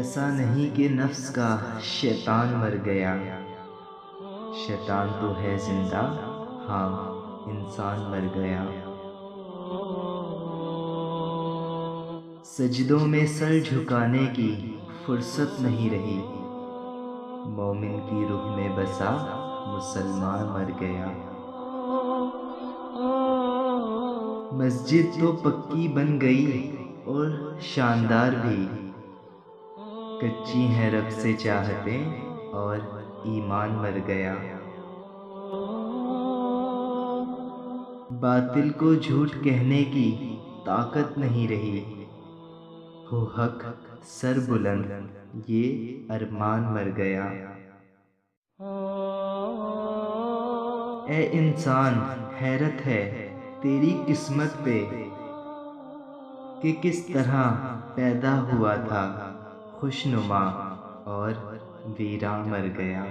ایسا نہیں کہ نفس کا شیطان مر گیا، شیطان تو ہے زندہ، ہاں انسان مر گیا۔ سجدوں میں سر جھکانے کی فرصت نہیں رہی، مومن کی روح میں بسا مسلمان مر گیا۔ مسجد تو پکی بن گئی اور شاندار بھی، کچی ہیں رب سے چاہتیں اور ایمان مر گیا۔ باطل کو جھوٹ کہنے کی طاقت نہیں رہی، ہو حق سر بلند یہ ارمان مر گیا۔ اے انسان حیرت ہے تیری قسمت پہ کہ کس طرح پیدا ہوا تھا خوش نما اور ویراں مر گیا۔